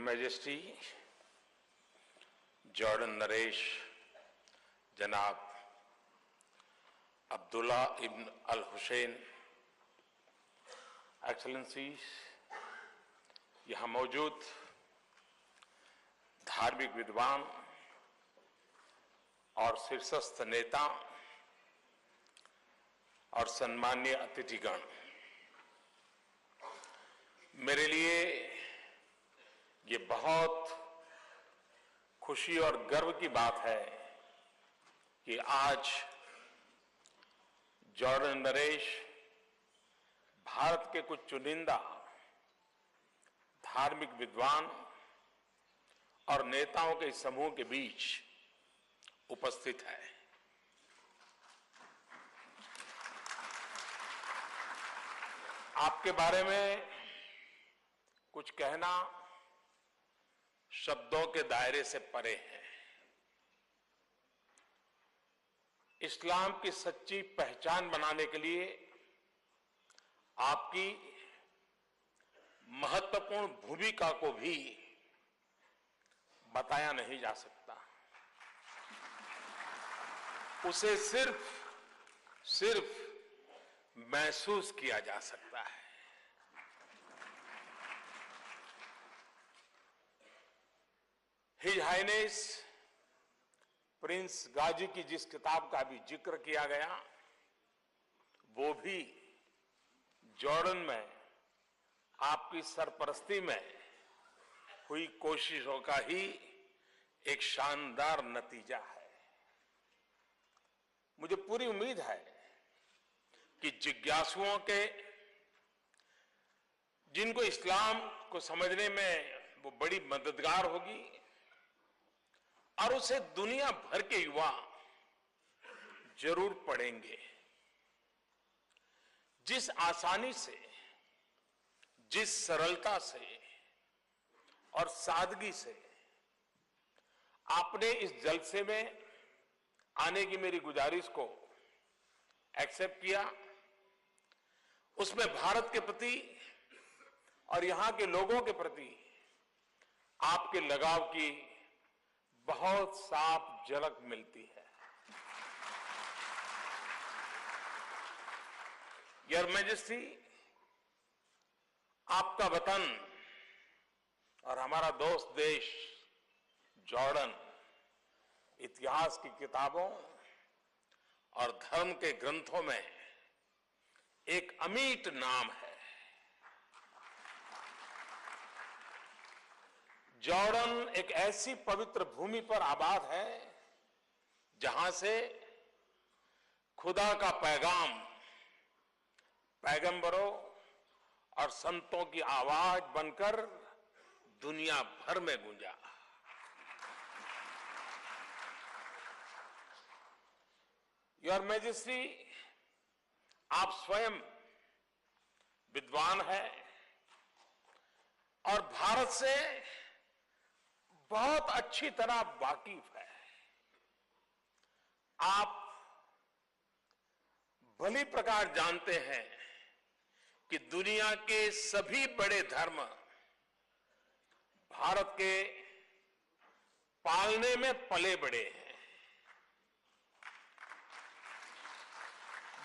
Majesty Jordan Naresh जनाब अब्दुल्ला इब्न अल Hussain, excellencies, यहाँ मौजूद धार्मिक विद्वान और शीर्षस्थ नेता और सम्माननीय अतिथिगण, मेरे लिए ये बहुत खुशी और गर्व की बात है कि आज जॉर्डन नरेश भारत के कुछ चुनिंदा धार्मिक विद्वान और नेताओं के समूह के बीच उपस्थित है। आपके बारे में कुछ कहना शब्दों के दायरे से परे है। इस्लाम की सच्ची पहचान बनाने के लिए आपकी महत्वपूर्ण भूमिका को भी बताया नहीं जा सकता। उसे सिर्फ महसूस किया जा सकता है। हिज हाइनेस प्रिंस गाजी की जिस किताब का भी जिक्र किया गया, वो भी जॉर्डन में आपकी सरपरस्ती में हुई कोशिशों का ही एक शानदार नतीजा है। मुझे पूरी उम्मीद है कि जिज्ञासुओं के, जिनको इस्लाम को समझने में वो बड़ी मददगार होगी और उसे दुनिया भर के युवा जरूर पढ़ेंगे। जिस आसानी से, जिस सरलता से और सादगी से आपने इस जलसे में आने की मेरी गुजारिश को एक्सेप्ट किया, उसमें भारत के प्रति और यहां के लोगों के प्रति आपके लगाव की बहुत साफ झलक मिलती है। योर मैजेस्टी, आपका वतन और हमारा दोस्त देश जॉर्डन इतिहास की किताबों और धर्म के ग्रंथों में एक अमिट नाम है। जॉर्डन एक ऐसी पवित्र भूमि पर आबाद है जहां से खुदा का पैगाम पैगंबरों और संतों की आवाज बनकर दुनिया भर में गूंजा। योर मैजेस्टी, आप स्वयं विद्वान हैं और भारत से बहुत अच्छी तरह वाकिफ है। आप भली प्रकार जानते हैं कि दुनिया के सभी बड़े धर्म भारत के पालने में पले बड़े हैं।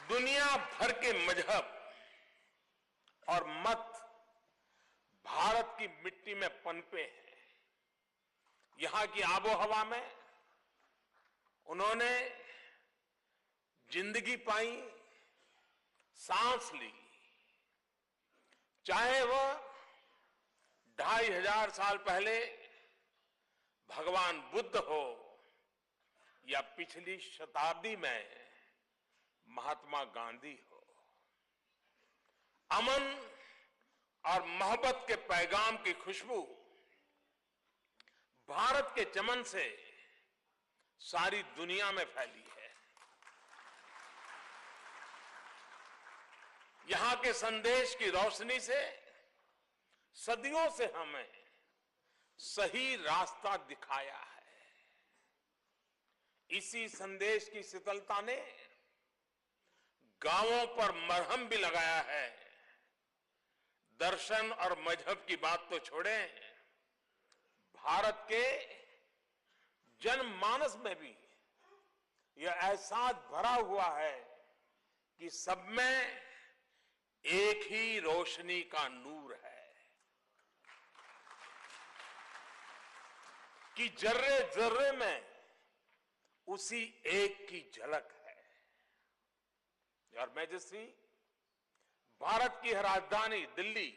दुनिया भर के मजहब और मत भारत की मिट्टी में पनपे हैं। यहां की आबोहवा में उन्होंने जिंदगी पाई, सांस ली। चाहे वह 2500 साल पहले भगवान बुद्ध हो या पिछली शताब्दी में महात्मा गांधी हो, अमन और मोहब्बत के पैगाम की खुशबू भारत के चमन से सारी दुनिया में फैली है। यहां के संदेश की रोशनी से सदियों से हमें सही रास्ता दिखाया है। इसी संदेश की शीतलता ने गांवों पर मरहम भी लगाया है। दर्शन और मजहब की बात तो छोड़ें, भारत के जनमानस में भी यह एहसास भरा हुआ है कि सब में एक ही रोशनी का नूर है, कि जर्रे जर्रे में उसी एक की झलक है। और मैजेस्टी, भारत की राजधानी दिल्ली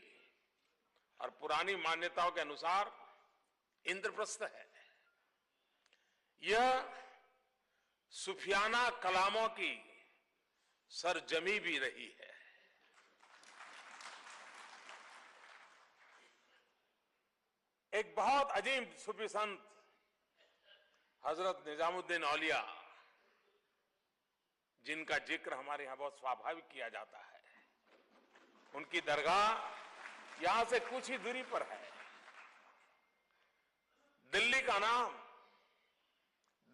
और पुरानी मान्यताओं के अनुसार इंद्रप्रस्थ है। यह सूफियाना कलामों की सरजमी भी रही है। एक बहुत अजीम सूफी संत हजरत निजामुद्दीन औलिया, जिनका जिक्र हमारे यहां बहुत स्वाभाविक किया जाता है, उनकी दरगाह यहां से कुछ ही दूरी पर है। दिल्ली का नाम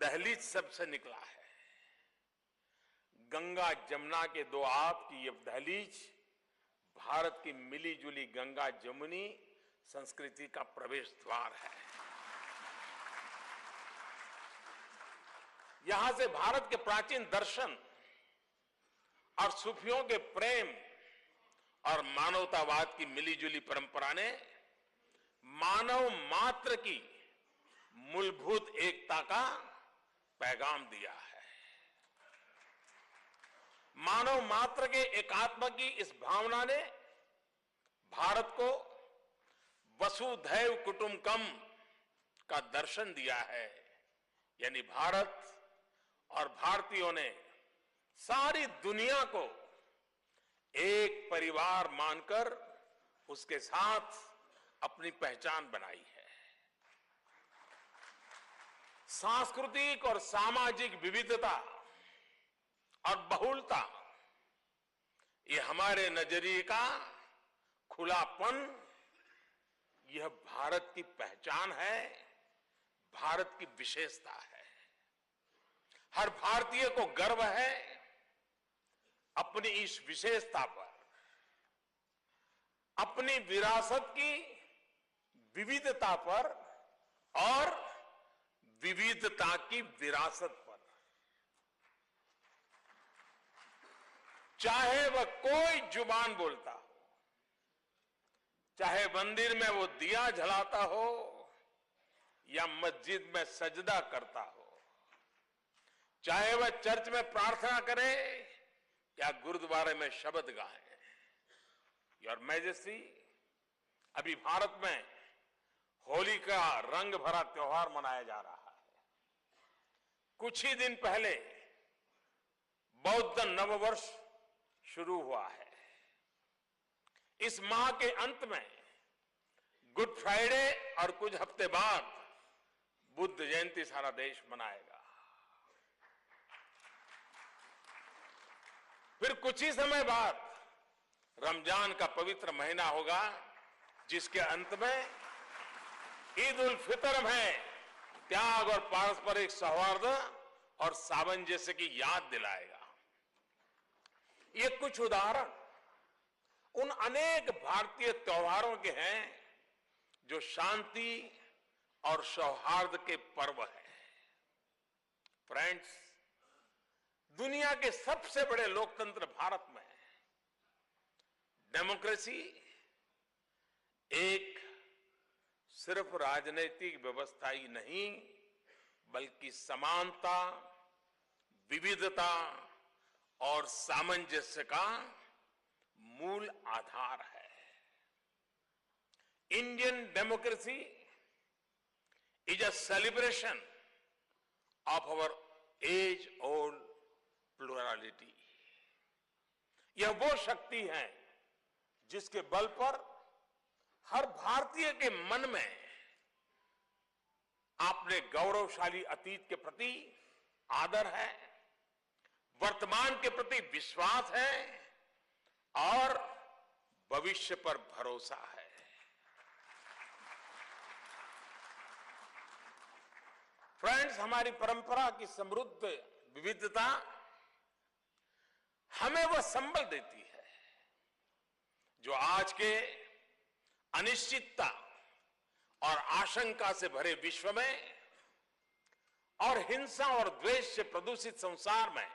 दहलीज शब्द से निकला है। गंगा जमुना के दो आप की यह दहलीज भारत की मिली जुली गंगा जमुनी संस्कृति का प्रवेश द्वार है। यहां से भारत के प्राचीन दर्शन और सूफियों के प्रेम और मानवतावाद की मिलीजुली परंपरा ने मानव मात्र की मूलभूत एकता का पैगाम दिया है। मानव मात्र के एकात्म की इस भावना ने भारत को वसुधैव कुटुंबकम का दर्शन दिया है। यानी भारत और भारतीयों ने सारी दुनिया को एक परिवार मानकर उसके साथ अपनी पहचान बनाई है। सांस्कृतिक और सामाजिक विविधता और बहुलता, ये हमारे नजरिए का खुलापन, यह भारत की पहचान है, भारत की विशेषता है। हर भारतीय को गर्व है अपनी इस विशेषता पर, अपनी विरासत की विविधता पर और विविधता की विरासत पर। चाहे वह कोई जुबान बोलता हो, चाहे मंदिर में वो दिया जलाता हो या मस्जिद में सजदा करता हो, चाहे वह चर्च में प्रार्थना करे या गुरुद्वारे में शब्द गाए। योर मैजेस्टी, अभी भारत में होली का रंग भरा त्योहार मनाया जा रहा है। कुछ ही दिन पहले बौद्ध नववर्ष शुरू हुआ है। इस माह के अंत में गुड फ्राइडे और कुछ हफ्ते बाद बुद्ध जयंती सारा देश मनाएगा। फिर कुछ ही समय बाद रमजान का पवित्र महीना होगा, जिसके अंत में ईद उल फितर में त्याग और पारस्परिक सौहार्द और सामंजस्य की याद दिलाएगा। ये कुछ उदाहरण उन अनेक भारतीय त्योहारों के हैं जो शांति और सौहार्द के पर्व हैं। फ्रेंड्स, दुनिया के सबसे बड़े लोकतंत्र भारत में डेमोक्रेसी एक सिर्फ राजनीतिक व्यवस्था ही नहीं, बल्कि समानता, विविधता और सामंजस्य का मूल आधार है। Indian democracy is a celebration of our age old plurality. यह वो शक्ति है जिसके बल पर हर भारतीय के मन में अपने गौरवशाली अतीत के प्रति आदर है, वर्तमान के प्रति विश्वास है और भविष्य पर भरोसा है। फ्रेंड्स, हमारी परंपरा की समृद्ध विविधता हमें वह संबल देती है जो आज के अनिश्चितता और आशंका से भरे विश्व में और हिंसा और द्वेष से प्रदूषित संसार में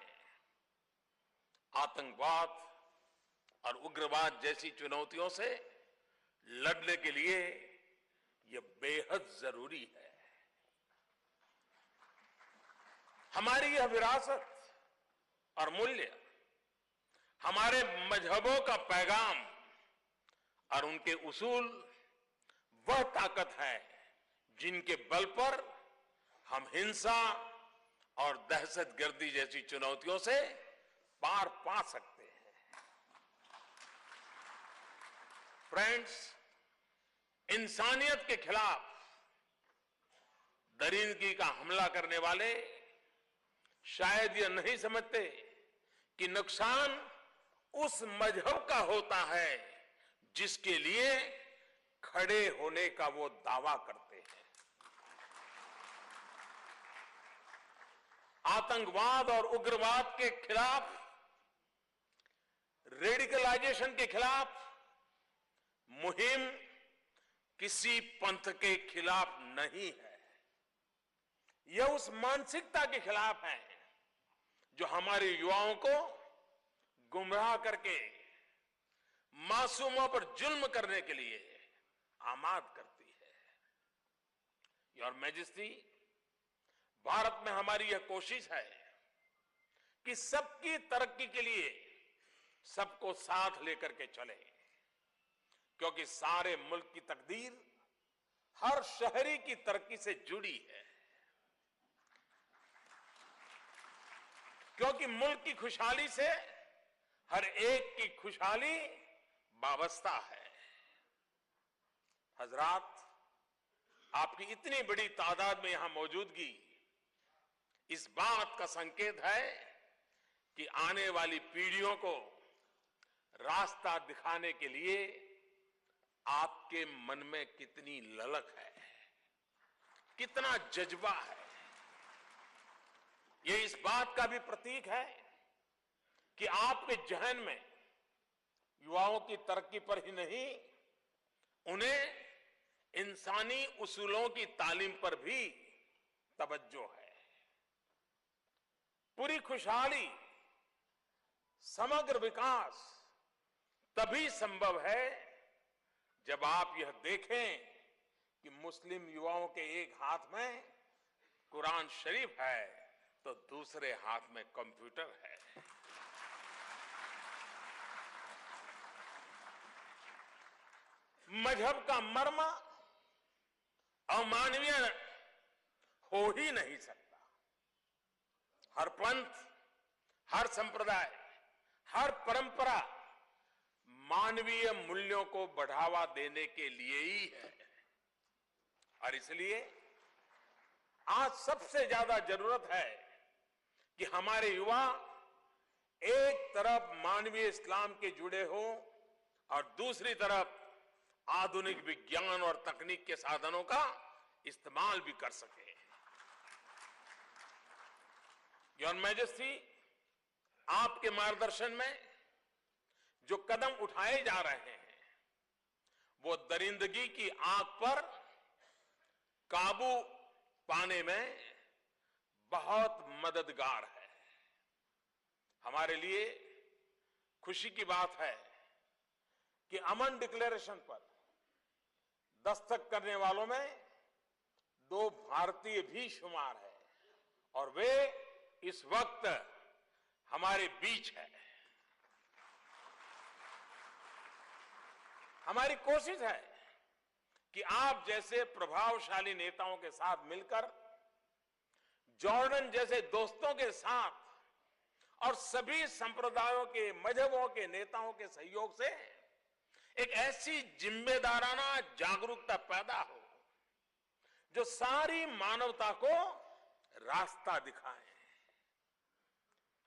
आतंकवाद और उग्रवाद जैसी चुनौतियों से लड़ने के लिए यह बेहद जरूरी है। हमारी यह विरासत और मूल्य, हमारे मजहबों का पैगाम और उनके उसूल वह ताकत है जिनके बल पर हम हिंसा और दहशतगर्दी जैसी चुनौतियों से पार पा सकते हैं। फ्रेंड्स, इंसानियत के खिलाफ दरिंदगी का हमला करने वाले शायद यह नहीं समझते कि नुकसान उस मजहब का होता है जिसके लिए खड़े होने का वो दावा करते हैं। आतंकवाद और उग्रवाद के खिलाफ, रेडिकलाइजेशन के खिलाफ मुहिम किसी पंथ के खिलाफ नहीं है। यह उस मानसिकता के खिलाफ है जो हमारे युवाओं को गुमराह करके मासूमों पर जुल्म करने के लिए आमाद करती है। योर मैजेस्टी, भारत में हमारी यह कोशिश है कि सबकी तरक्की के लिए सबको साथ लेकर के चले, क्योंकि सारे मुल्क की तकदीर हर शहरी की तरक्की से जुड़ी है। क्योंकि मुल्क की खुशहाली से हर एक की खुशहाली वाबस्ता है। हजरात, आपकी इतनी बड़ी तादाद में यहां मौजूदगी इस बात का संकेत है कि आने वाली पीढ़ियों को रास्ता दिखाने के लिए आपके मन में कितनी ललक है, कितना जज्बा है। यह इस बात का भी प्रतीक है कि आपके जहन में युवाओं की तरक्की पर ही नहीं, उन्हें इंसानी उसूलों की तालीम पर भी तवज्जो है। पूरी खुशहाली, समग्र विकास तभी संभव है जब आप यह देखें कि मुस्लिम युवाओं के एक हाथ में कुरान शरीफ है तो दूसरे हाथ में कंप्यूटर है। मजहब का मर्म अमानवीय हो ही नहीं सकता। हर पंथ, हर संप्रदाय, हर परंपरा मानवीय मूल्यों को बढ़ावा देने के लिए ही है। और इसलिए आज सबसे ज्यादा जरूरत है कि हमारे युवा एक तरफ मानवीय इस्लाम के जुड़े हों और दूसरी तरफ आधुनिक विज्ञान और तकनीक के साधनों का इस्तेमाल भी कर सके। योर मैजेस्टी, आपके मार्गदर्शन में जो कदम उठाए जा रहे हैं वो दरिंदगी की आग पर काबू पाने में बहुत मददगार है। हमारे लिए खुशी की बात है कि अमन डिक्लेरेशन पर दस्तखत करने वालों में 2 भारतीय भी शुमार है और वे इस वक्त हमारे बीच है। हमारी कोशिश है कि आप जैसे प्रभावशाली नेताओं के साथ मिलकर, जॉर्डन जैसे दोस्तों के साथ और सभी संप्रदायों के, मजहबों के नेताओं के सहयोग से एक ऐसी जिम्मेदाराना जागरूकता पैदा हो जो सारी मानवता को रास्ता दिखाए।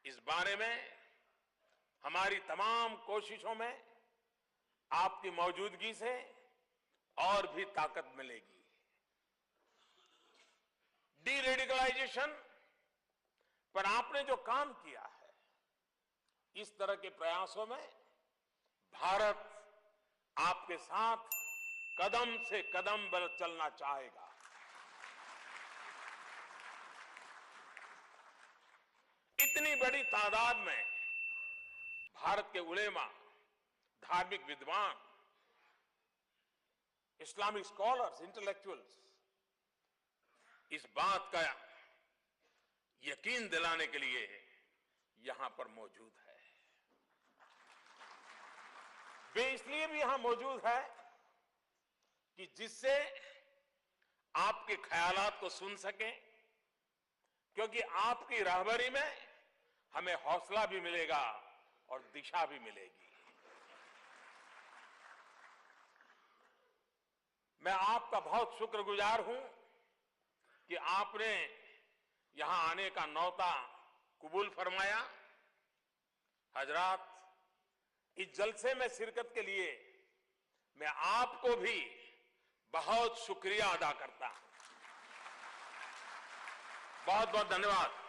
इस बारे में हमारी तमाम कोशिशों में आपकी मौजूदगी से और भी ताकत मिलेगी। डी रेडिकलाइजेशन पर आपने जो काम किया है, इस तरह के प्रयासों में भारत आपके साथ कदम से कदम चलना चाहेगा। इतनी बड़ी तादाद में भारत के उलेमा, धार्मिक विद्वान, इस्लामिक स्कॉलर्स, इंटेलेक्चुअल्स इस बात का यकीन दिलाने के लिए यहां पर मौजूद है। वे इसलिए भी यहां मौजूद है कि जिससे आपके ख्यालात को सुन सकें, क्योंकि आपकी रहबरी में हमें हौसला भी मिलेगा और दिशा भी मिलेगी। मैं आपका बहुत शुक्रगुजार हूं कि आपने यहां आने का न्योता कबूल फरमाया। हजरात, इस जलसे में शिरकत के लिए मैं आपको भी बहुत शुक्रिया अदा करता हूं। बहुत बहुत धन्यवाद।